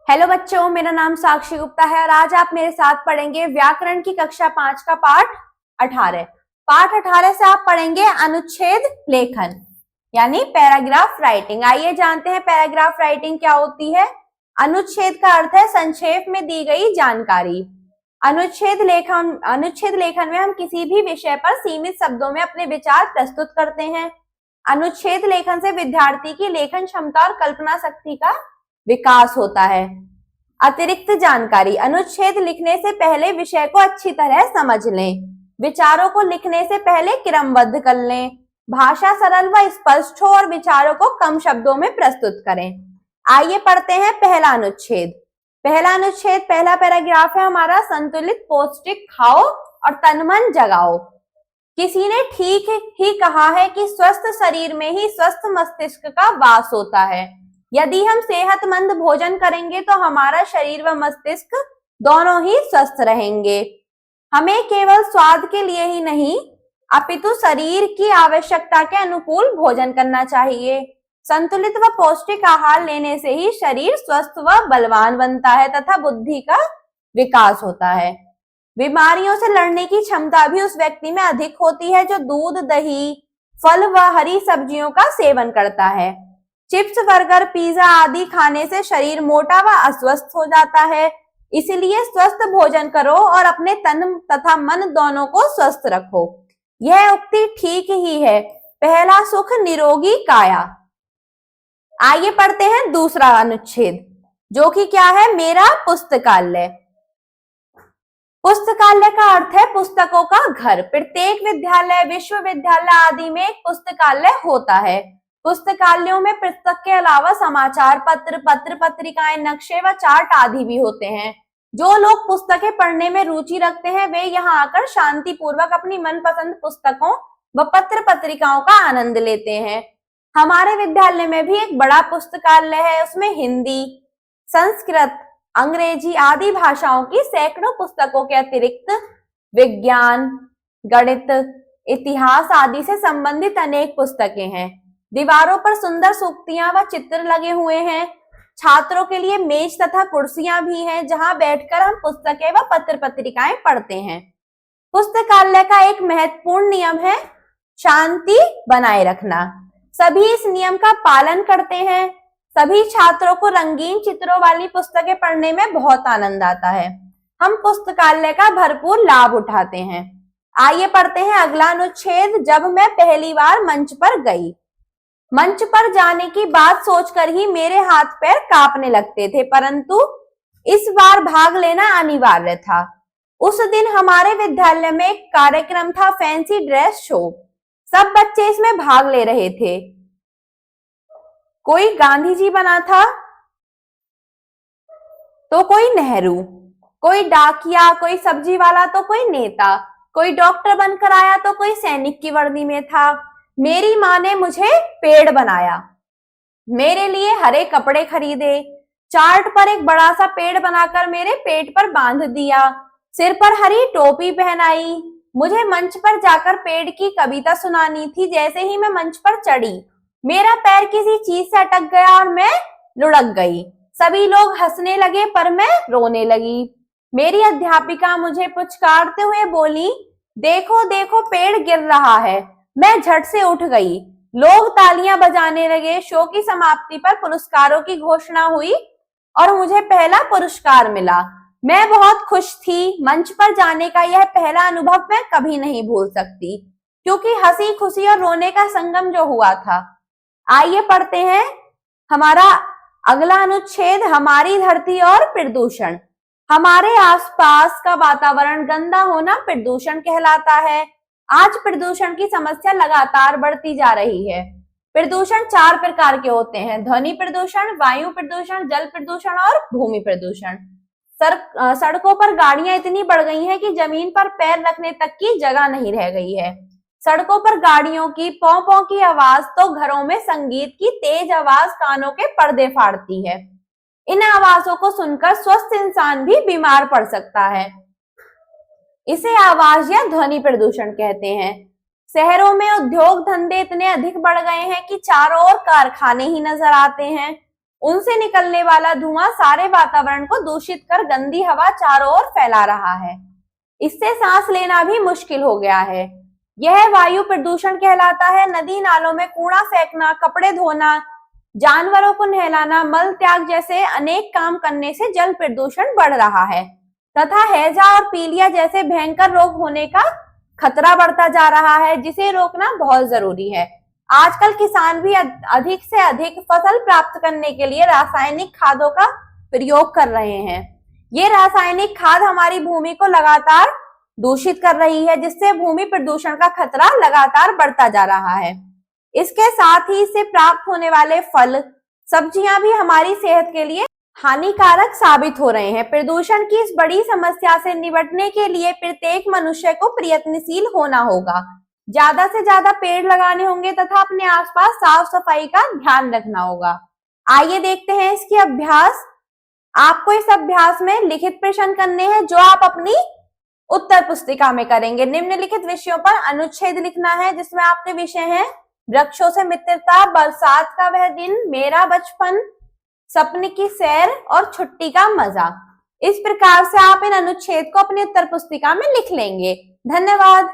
Hello बच्चों, मेरा नाम साक्षी गुप्ता है और आज आप मेरे साथ पढ़ेंगे व्याकरण की कक्षा 5 का पाठ 18। पाठ 18 से आप पढ़ेंगे अनुच्छेद लेखन यानी पैराग्राफ राइटिंग। आइए जानते हैं पैराग्राफ राइटिंग क्या होती है। अनुच्छेद का अर्थ है संक्षेप में दी गई जानकारी। अनुच्छेद लेखन में हम किसी भी विषय पर सीमित शब्दों में अपने विचार प्रस्तुत करते हैं। अनुच्छेद लेखन से विद्यार्थी की लेखन क्षमता और कल्पना शक्ति का विकास होता है। अतिरिक्त जानकारी, अनुच्छेद लिखने से पहले विषय को अच्छी तरह समझ लें। विचारों को लिखने से पहले क्रमबद्ध कर लें। भाषा सरल व स्पष्ट हो और विचारों को कम शब्दों में प्रस्तुत करें। आइए पढ़ते हैं पहला अनुच्छेद। पहला पैराग्राफ है हमारा, संतुलित पौष्टिक खाओ और तन मन जगाओ। किसी ने ठीक ही कहा है कि स्वस्थ शरीर में ही स्वस्थ मस्तिष्क का वास होता है। यदि हम सेहतमंद भोजन करेंगे तो हमारा शरीर व मस्तिष्क दोनों ही स्वस्थ रहेंगे। हमें केवल स्वाद के लिए ही नहीं अपितु शरीर की आवश्यकता के अनुकूल भोजन करना चाहिए। संतुलित व पौष्टिक आहार लेने से ही शरीर स्वस्थ व बलवान बनता है तथा बुद्धि का विकास होता है। बीमारियों से लड़ने की क्षमता भी उस व्यक्ति में अधिक होती है जो दूध, दही, फल व हरी सब्जियों का सेवन करता है। चिप्स, बर्गर, पिज्जा आदि खाने से शरीर मोटा व अस्वस्थ हो जाता है। इसलिए स्वस्थ भोजन करो और अपने तन तथा मन दोनों को स्वस्थ रखो। यह उक्ति ठीक ही है। पहला सुख निरोगी काया। आइए पढ़ते हैं दूसरा अनुच्छेद, जो कि क्या है, मेरा पुस्तकालय। पुस्तकालय का अर्थ है पुस्तकों का घर। प्रत्येक विद्यालय, विश्वविद्यालय आदि में एक पुस्तकालय होता है। पुस्तकालयों में पुस्तक के अलावा समाचार पत्र, पत्र पत्रिकाएं, नक्शे व चार्ट आदि भी होते हैं। जो लोग पुस्तकें पढ़ने में रुचि रखते हैं वे यहाँ आकर शांति पूर्वक अपनी मनपसंद पुस्तकों व पत्र पत्रिकाओं का आनंद लेते हैं। हमारे विद्यालय में भी एक बड़ा पुस्तकालय है। उसमें हिंदी, संस्कृत, अंग्रेजी आदि भाषाओं की सैकड़ों पुस्तकों के अतिरिक्त विज्ञान, गणित, इतिहास आदि से संबंधित अनेक पुस्तकें हैं। दीवारों पर सुंदर सूक्तियां व चित्र लगे हुए हैं। छात्रों के लिए मेज तथा कुर्सियां भी हैं जहां बैठकर हम पुस्तकें व पत्र पत्रिकाएं पढ़ते हैं। पुस्तकालय का एक महत्वपूर्ण नियम है शांति बनाए रखना। सभी इस नियम का पालन करते हैं। सभी छात्रों को रंगीन चित्रों वाली पुस्तकें पढ़ने में बहुत आनंद आता है। हम पुस्तकालय का भरपूर लाभ उठाते हैं। आइए पढ़ते हैं अगला अनुच्छेद, जब मैं पहली बार मंच पर गई। मंच पर जाने की बात सोचकर ही मेरे हाथ पैर कांपने लगते थे, परंतु इस बार भाग लेना अनिवार्य था। उस दिन हमारे विद्यालय में एक कार्यक्रम था, फैंसी ड्रेस शो। सब बच्चे इसमें भाग ले रहे थे। कोई गांधी जी बना था तो कोई नेहरू, कोई डाकिया, कोई सब्जी वाला तो कोई नेता, कोई डॉक्टर बनकर आया तो कोई सैनिक की वर्दी में था। मेरी माँ ने मुझे पेड़ बनाया, मेरे लिए हरे कपड़े खरीदे, चार्ट पर एक बड़ा सा पेड़ बनाकर मेरे पेट पर बांध दिया, सिर पर हरी टोपी पहनाई। मुझे मंच पर जाकर पेड़ की कविता सुनानी थी। जैसे ही मैं मंच पर चढ़ी मेरा पैर किसी चीज से अटक गया और मैं लुढ़क गई। सभी लोग हंसने लगे पर मैं रोने लगी। मेरी अध्यापिका मुझे पुचकारते हुए बोली, देखो देखो पेड़ गिर रहा है। मैं झट से उठ गई। लोग तालियां बजाने लगे। शो की समाप्ति पर पुरस्कारों की घोषणा हुई और मुझे पहला पुरस्कार मिला। मैं बहुत खुश थी। मंच पर जाने का यह पहला अनुभव मैं कभी नहीं भूल सकती, क्योंकि हंसी खुशी और रोने का संगम जो हुआ था। आइए पढ़ते हैं हमारा अगला अनुच्छेद, हमारी धरती और प्रदूषण। हमारे आसपास का वातावरण गंदा होना प्रदूषण कहलाता है। आज प्रदूषण की समस्या लगातार बढ़ती जा रही है। प्रदूषण 4 प्रकार के होते हैं: ध्वनि प्रदूषण, वायु प्रदूषण, जल प्रदूषण और भूमि प्रदूषण। सड़कों पर गाड़ियां इतनी बढ़ गई हैं कि जमीन पर पैर रखने तक की जगह नहीं रह गई है। सड़कों पर गाड़ियों की पौ पौ की आवाज तो घरों में संगीत की तेज आवाज कानों के पर्दे फाड़ती है। इन आवाजों को सुनकर स्वस्थ इंसान भी बीमार पड़ सकता है। इसे आवाज या ध्वनि प्रदूषण कहते हैं। शहरों में उद्योग धंधे इतने अधिक बढ़ गए हैं कि चारों ओर कारखाने ही नजर आते हैं। उनसे निकलने वाला धुआं सारे वातावरण को दूषित कर गंदी हवा चारों ओर फैला रहा है। इससे सांस लेना भी मुश्किल हो गया है। यह वायु प्रदूषण कहलाता है। नदी नालों में कूड़ा फेंकना, कपड़े धोना, जानवरों को नहलाना, मल त्याग जैसे अनेक काम करने से जल प्रदूषण बढ़ रहा है तथा हैजा और पीलिया जैसे भयंकर रोग होने का खतरा बढ़ता जा रहा है, जिसे रोकना बहुत जरूरी है। आजकल किसान भी अधिक से अधिक फसल प्राप्त करने के लिए रासायनिक खादों का प्रयोग कर रहे हैं। ये रासायनिक खाद हमारी भूमि को लगातार दूषित कर रही है, जिससे भूमि प्रदूषण का खतरा लगातार बढ़ता जा रहा है। इसके साथ ही इससे प्राप्त होने वाले फल, सब्जियां भी हमारी सेहत के लिए हानिकारक साबित हो रहे हैं। प्रदूषण की इस बड़ी समस्या से निपटने के लिए प्रत्येक मनुष्य को प्रयत्नशील होना होगा। ज्यादा से ज्यादा पेड़ लगाने होंगे तथा अपने आसपास साफ सफाई का ध्यान रखना होगा। आइए देखते हैं इसकी अभ्यास। आपको इस अभ्यास में लिखित प्रश्न करने हैं जो आप अपनी उत्तर पुस्तिका में करेंगे। निम्नलिखित विषयों पर अनुच्छेद लिखना है, जिसमें आपके विषय हैं वृक्षों से मित्रता, बरसात का वह दिन, मेरा बचपन, सपने की सैर और छुट्टी का मजा। इस प्रकार से आप इन अनुच्छेद को अपनी उत्तर पुस्तिका में लिख लेंगे। धन्यवाद।